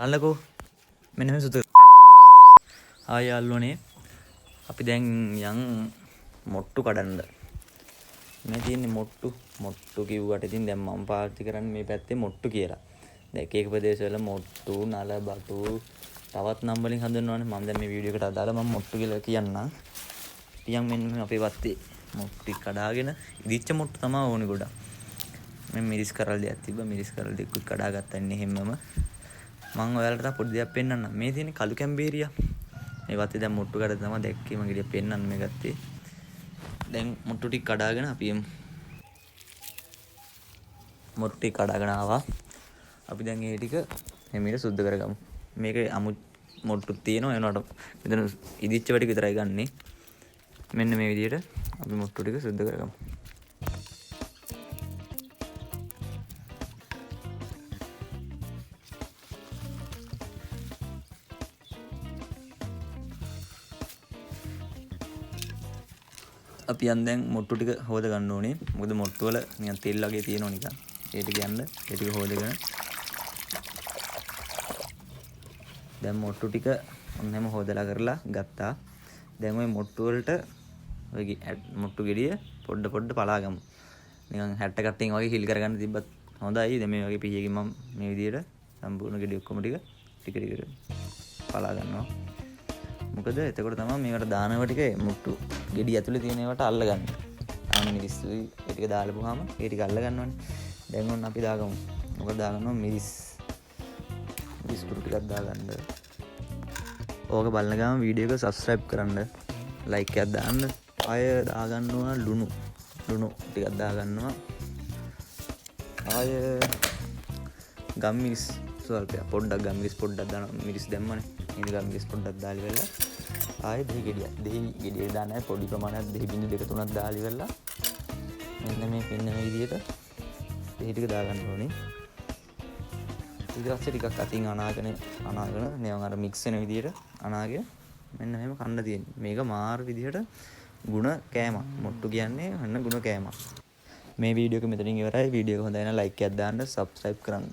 බලන්නකෝ මෙන්න මේ සුදු ආය යාළුවනේ අපි දැන් යන් මොට්ටු කඩන්න මේ තියෙන්නේ මොට්ටු කිව්වට ඉතින් දැන් මම පාවිච්චි කරන්නේ මේ පැත්තේ මොට්ටු කියලා. දැන් එක එක ප්‍රදේශවල මොට්ටු නල බටු තවත් නම් වලින් හඳුන්වනවානේ. මම දැන් මේ වීඩියෝ එකට අදාළ මම මොට්ටු කියලා කියන්නම්. ඉතින් මෙන්න අපේ වත්තේ මොට්ටු කඩාගෙන ඉදිච්ච මොට්ටු තමයි ඕනේ ගොඩක්. මම මිරිස් කරල් දෙයක් තිබ්බා. මිරිස් කරල් දෙකකුත් කඩා ගත්තා ඉන්නේ හැමම. මම ඔයාලට තව පොඩි දෙයක් පෙන්නන්නම්. මේ තියෙන කළු කැම්බේරියා. මේ වත්තේ දැන් මොට්ටු කඩ තමයි දැක්කේ මම ගිහින් පෙන්නන්න මේ ගත්තේ. දැන් මොට්ටු ටික කඩාගෙන අපි මොට්ටු ටික කඩාගෙන ආවා. අපි දැන් මේ ටික හැමීට සුද්ධ කරගමු. මේක අමු මොට්ටුත් තියෙනවා එනකොට මෙතන ඉදිච්ච ටික විතරයි ගන්නෙ. මෙන්න මේ විදිහට අපි මොට්ටු ටික සුද්ධ කරගමු. අපි දැන් මොට්ටු ටික හොද ගන්න ඕනේ. මොකද මොට්ටු වල නිකන් තෙල් වගේ තියෙනවා නිකන්. ඒ ටික යන්න ඒ ටික හොදගෙන දැන් මොට්ටු ටික ඔන්නම හොදලා කරලා ගත්තා. දැන් ওই මොට්ටු වලට ඔය මොට්ටු ගෙඩිය පොඩ පලාගමු. නිකන් 60 කට්ටින් වගේ හිල් කරගන්න තිබ්බත් හොඳයි. දැන් මේ වගේ පීයකින් මම මේ විදියට සම්පූර්ණ ගෙඩිය ඔක්කොම ටික පලා ගන්නවා. මොකද එතකොට තමයි මේකට දානව ටික මුට්ටු ගෙඩි ඇතුලේ තියෙන ඒවාට අල්ලගන්න. ආන මිරිස්සුයි ඒ ටික දාලපුවාම ඒ ටික අල්ල ගන්නවනේ. දැන් ඔන්න අපි දාගමු. මොකද දාගන්නවා මිරිස් කුඩු ටිකක් දාගන්න. ඕක බලන ගමන් වීඩියෝ එක subscribe කරන්න. like එකක් දාන්න. ආය දාගන්නවා ලුණු ටිකක් දාගන්නවා. ආය ගම්මිරිස් ස්වල්පයක් පොඩ්ඩක් ගම්මිරිස් පොඩ්ඩක් දානවා. මිරිස් දැම්මනේ. ඉතින් ගම්මිරිස් පොඩ්ඩක් දාලි වෙලා ආයේ දෙහි ගෙඩිය දාන්නයි පොඩි ප්‍රමාණයක් දෙහි බිඳු 2-3ක් දාලි වෙලා මෙන්න මේ පින්න මේ විදිහට දෙහි ටික දාගන්න ඕනේ. ඊට පස්සේ ටිකක් අතින් අනාගෙන නිකන් අර මික්ස් වෙන විදිහට අනාගෙන මෙන්න මෙහෙම කන්න තියෙන්නේ. මේක මාර විදිහට ಗುಣ කෑමක්. මොට්ටු කියන්නේ අන්න ಗುಣ කෑමක්. මේ වීඩියෝ එක මෙතනින් ඉවරයි. වීඩියෝ එක හොඳයි නම් like එකක් දාන්න, subscribe කරන්න.